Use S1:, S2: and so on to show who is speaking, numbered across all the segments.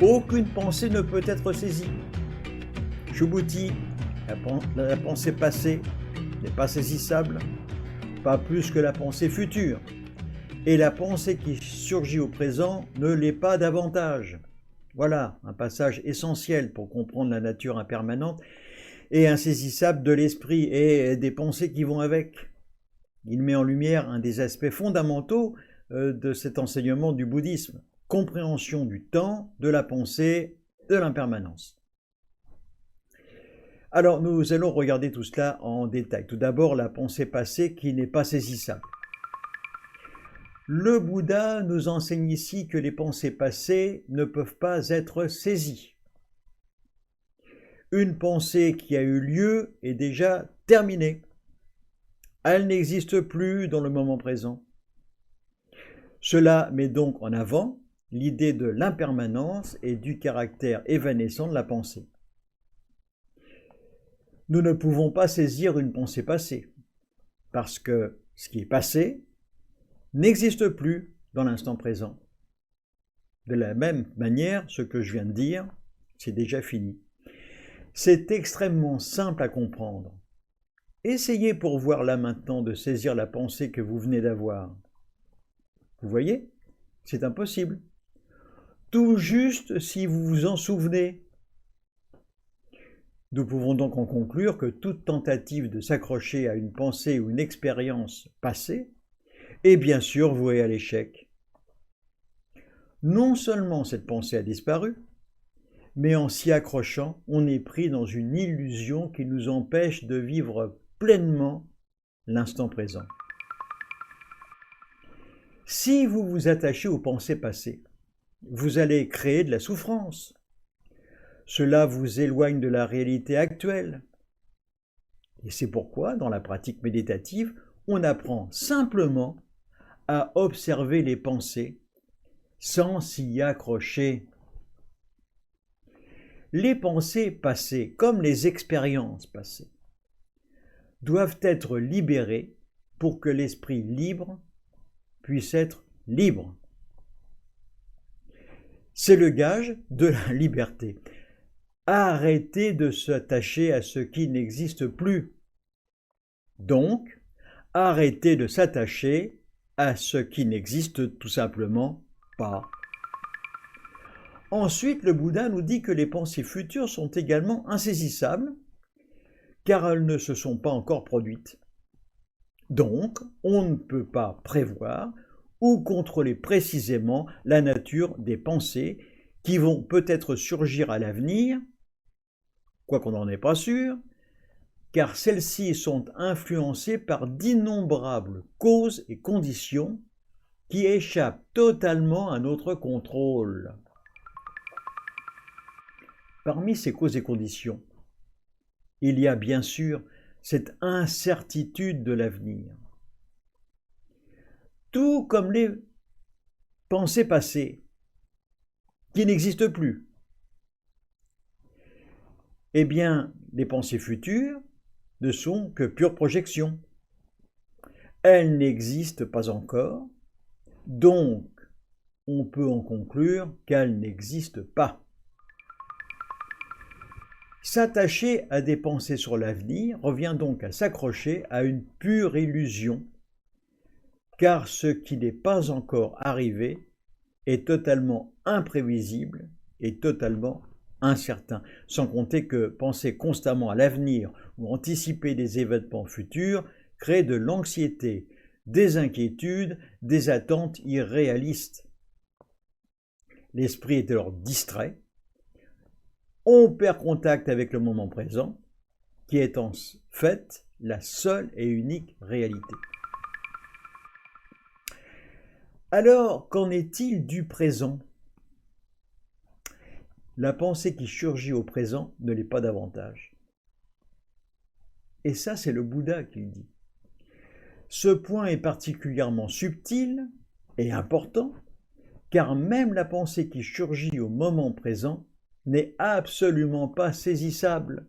S1: Aucune pensée ne peut être saisie. Subhuti, la pensée passée n'est pas saisissable, pas plus que la pensée future. Et la pensée qui surgit au présent ne l'est pas davantage. Voilà un passage essentiel pour comprendre la nature impermanente et insaisissable de l'esprit et des pensées qui vont avec. Il met en lumière un des aspects fondamentaux de cet enseignement du bouddhisme, compréhension du temps, de la pensée, de l'impermanence. Alors nous allons regarder tout cela en détail. Tout d'abord, la pensée passée qui n'est pas saisissable. Le Bouddha nous enseigne ici que les pensées passées ne peuvent pas être saisies. Une pensée qui a eu lieu est déjà terminée. Elle n'existe plus dans le moment présent. Cela met donc en avant l'idée de l'impermanence et du caractère évanescent de la pensée. Nous ne pouvons pas saisir une pensée passée, parce que ce qui est passé n'existe plus dans l'instant présent. De la même manière, ce que je viens de dire, c'est déjà fini. C'est extrêmement simple à comprendre. Essayez pour voir là maintenant de saisir la pensée que vous venez d'avoir. Vous voyez, c'est impossible. Tout juste si vous vous en souvenez. Nous pouvons donc en conclure que toute tentative de s'accrocher à une pensée ou une expérience passée est bien sûr vouée à l'échec. Non seulement cette pensée a disparu, mais en s'y accrochant, on est pris dans une illusion qui nous empêche de vivre pleinement l'instant présent. Si vous vous attachez aux pensées passées, vous allez créer de la souffrance. Cela vous éloigne de la réalité actuelle. Et c'est pourquoi, dans la pratique méditative, on apprend simplement à observer les pensées sans s'y accrocher. Les pensées passées, comme les expériences passées, doivent être libérées pour que l'esprit libre puisse être libre. C'est le gage de la liberté. Arrêtez de s'attacher à ce qui n'existe plus. Donc, arrêtez de s'attacher à ce qui n'existe tout simplement pas. Ensuite, le Bouddha nous dit que les pensées futures sont également insaisissables, car elles ne se sont pas encore produites. Donc, on ne peut pas prévoir ou contrôler précisément la nature des pensées qui vont peut-être surgir à l'avenir, quoiqu'on n'en est pas sûr, car celles-ci sont influencées par d'innombrables causes et conditions qui échappent totalement à notre contrôle. Parmi ces causes et conditions, il y a bien sûr cette incertitude de l'avenir. Tout comme les pensées passées, qui n'existent plus. Eh bien, les pensées futures ne sont que pure projection. Elles n'existent pas encore, donc on peut en conclure qu'elles n'existent pas. S'attacher à des pensées sur l'avenir revient donc à s'accrocher à une pure illusion, car ce qui n'est pas encore arrivé est totalement imprévisible et totalement incertain, sans compter que penser constamment à l'avenir ou anticiper des événements futurs crée de l'anxiété, des inquiétudes, des attentes irréalistes. L'esprit est alors distrait, on perd contact avec le moment présent, qui est en fait la seule et unique réalité. Alors, qu'en est-il du présent ? La pensée qui surgit au présent ne l'est pas davantage. Et ça, c'est le Bouddha qui le dit. Ce point est particulièrement subtil et important, car même la pensée qui surgit au moment présent n'est absolument pas saisissable.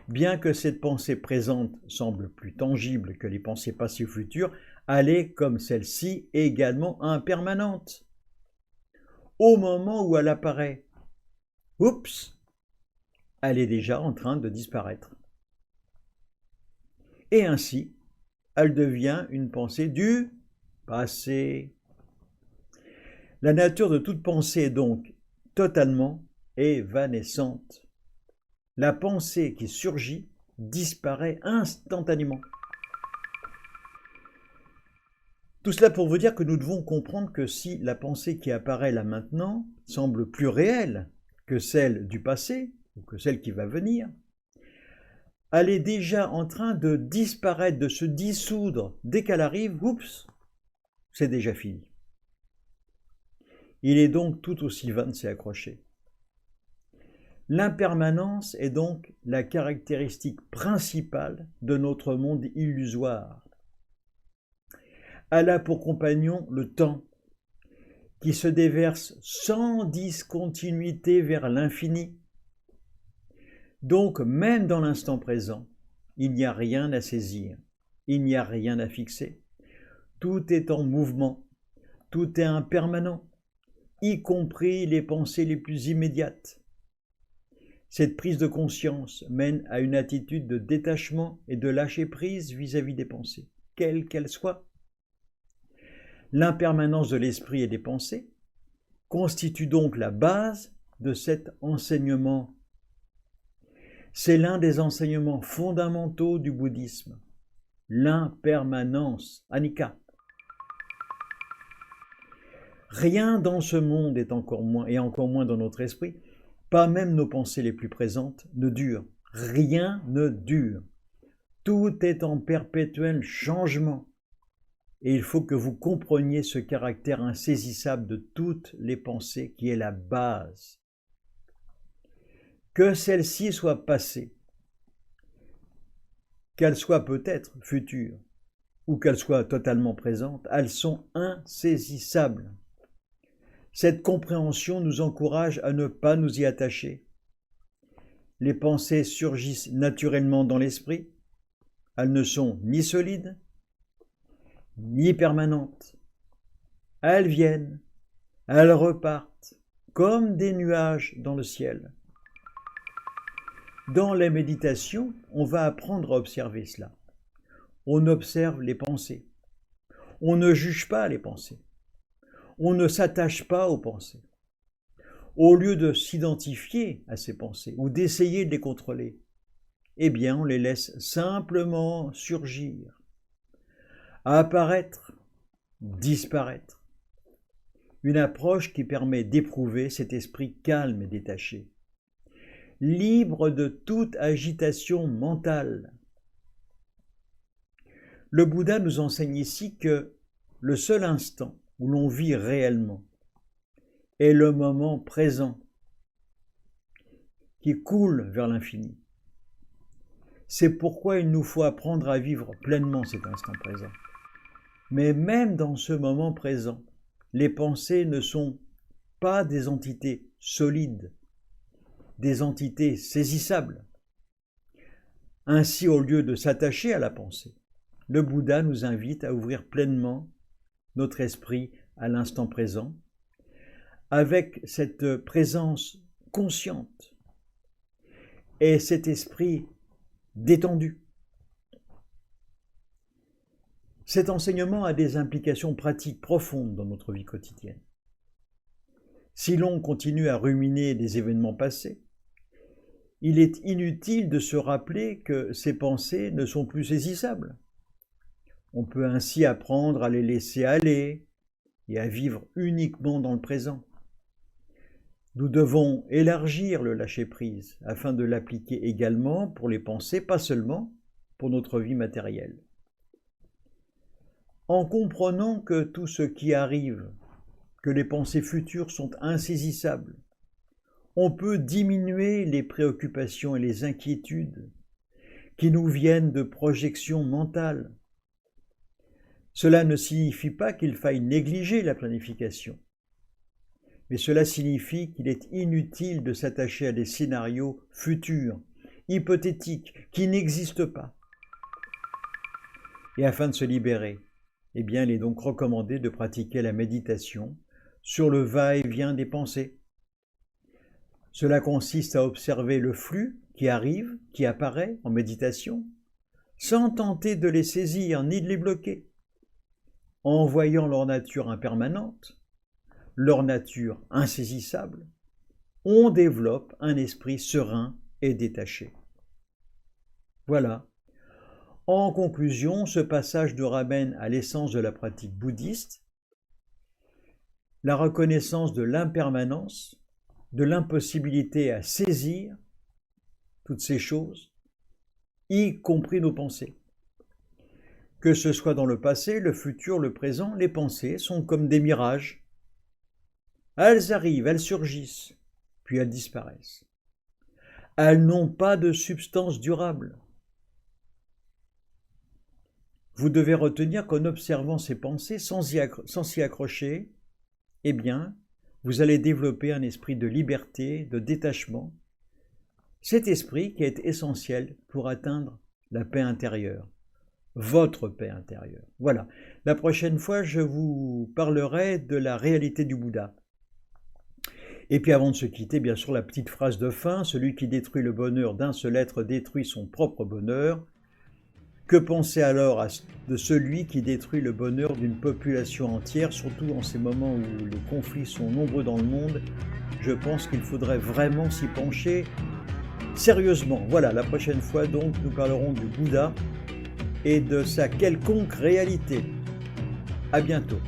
S1: Bien que cette pensée présente semble plus tangible que les pensées passées ou futures, elle est, comme celle-ci, également impermanente. Au moment où elle apparaît, oups, elle est déjà en train de disparaître. Et ainsi, elle devient une pensée du passé. La nature de toute pensée est donc totalement évanescente. La pensée qui surgit disparaît instantanément. Tout cela pour vous dire que nous devons comprendre que si la pensée qui apparaît là maintenant semble plus réelle que celle du passé, ou que celle qui va venir, elle est déjà en train de disparaître, de se dissoudre. Dès qu'elle arrive, oups, c'est déjà fini. Il est donc tout aussi vain de s'y accrocher. L'impermanence est donc la caractéristique principale de notre monde illusoire. Elle a pour compagnon le temps, qui se déverse sans discontinuité vers l'infini. Donc, même dans l'instant présent, il n'y a rien à saisir, il n'y a rien à fixer. Tout est en mouvement, tout est impermanent, y compris les pensées les plus immédiates. Cette prise de conscience mène à une attitude de détachement et de lâcher-prise vis-à-vis des pensées, quelles qu'elles soient. L'impermanence de l'esprit et des pensées constitue donc la base de cet enseignement. C'est l'un des enseignements fondamentaux du bouddhisme, l'impermanence, anicca. Rien dans ce monde est encore moins dans notre esprit, pas même nos pensées les plus présentes, ne dure. Rien ne dure. Tout est en perpétuel changement. Et il faut que vous compreniez ce caractère insaisissable de toutes les pensées qui est la base. Que celles-ci soient passées, qu'elles soient peut-être futures, ou qu'elles soient totalement présentes, elles sont insaisissables. Cette compréhension nous encourage à ne pas nous y attacher. Les pensées surgissent naturellement dans l'esprit, elles ne sont ni solides, ni permanentes. Elles viennent, elles repartent, comme des nuages dans le ciel. Dans la méditation, on va apprendre à observer cela. On observe les pensées. On ne juge pas les pensées. On ne s'attache pas aux pensées. Au lieu de s'identifier à ces pensées ou d'essayer de les contrôler, eh bien, on les laisse simplement surgir, apparaître, disparaître. Une approche qui permet d'éprouver cet esprit calme et détaché, libre de toute agitation mentale. Le Bouddha nous enseigne ici que le seul instant où l'on vit réellement est le moment présent qui coule vers l'infini. C'est pourquoi il nous faut apprendre à vivre pleinement cet instant présent. Mais même dans ce moment présent, les pensées ne sont pas des entités solides, des entités saisissables. Ainsi, au lieu de s'attacher à la pensée, le Bouddha nous invite à ouvrir pleinement notre esprit à l'instant présent, avec cette présence consciente et cet esprit détendu. Cet enseignement a des implications pratiques profondes dans notre vie quotidienne. Si l'on continue à ruminer des événements passés, il est inutile de se rappeler que ces pensées ne sont plus saisissables. On peut ainsi apprendre à les laisser aller et à vivre uniquement dans le présent. Nous devons élargir le lâcher-prise afin de l'appliquer également pour les pensées, pas seulement pour notre vie matérielle. En comprenant que tout ce qui arrive, que les pensées futures sont insaisissables, on peut diminuer les préoccupations et les inquiétudes qui nous viennent de projections mentales. Cela ne signifie pas qu'il faille négliger la planification, mais cela signifie qu'il est inutile de s'attacher à des scénarios futurs, hypothétiques, qui n'existent pas. Et afin de se libérer, eh bien, il est donc recommandé de pratiquer la méditation sur le va-et-vient des pensées. Cela consiste à observer le flux qui arrive, qui apparaît en méditation, sans tenter de les saisir ni de les bloquer. En voyant leur nature impermanente, leur nature insaisissable, on développe un esprit serein et détaché. Voilà. En conclusion, ce passage nous ramène à l'essence de la pratique bouddhiste, la reconnaissance de l'impermanence, de l'impossibilité à saisir toutes ces choses, y compris nos pensées. Que ce soit dans le passé, le futur, le présent, les pensées sont comme des mirages. Elles arrivent, elles surgissent, puis elles disparaissent. Elles n'ont pas de substance durable. Vous devez retenir qu'en observant ces pensées sans s'y accrocher, eh bien, vous allez développer un esprit de liberté, de détachement. Cet esprit qui est essentiel pour atteindre la paix intérieure, votre paix intérieure. Voilà. La prochaine fois, je vous parlerai de la réalité du Bouddha. Et puis avant de se quitter, bien sûr, la petite phrase de fin, celui qui détruit le bonheur d'un seul être détruit son propre bonheur. Que penser alors de celui qui détruit le bonheur d'une population entière, surtout en ces moments où les conflits sont nombreux dans le monde? Je pense qu'il faudrait vraiment s'y pencher sérieusement. Voilà, la prochaine fois donc, nous parlerons du Bouddha et de sa quelconque réalité. À bientôt.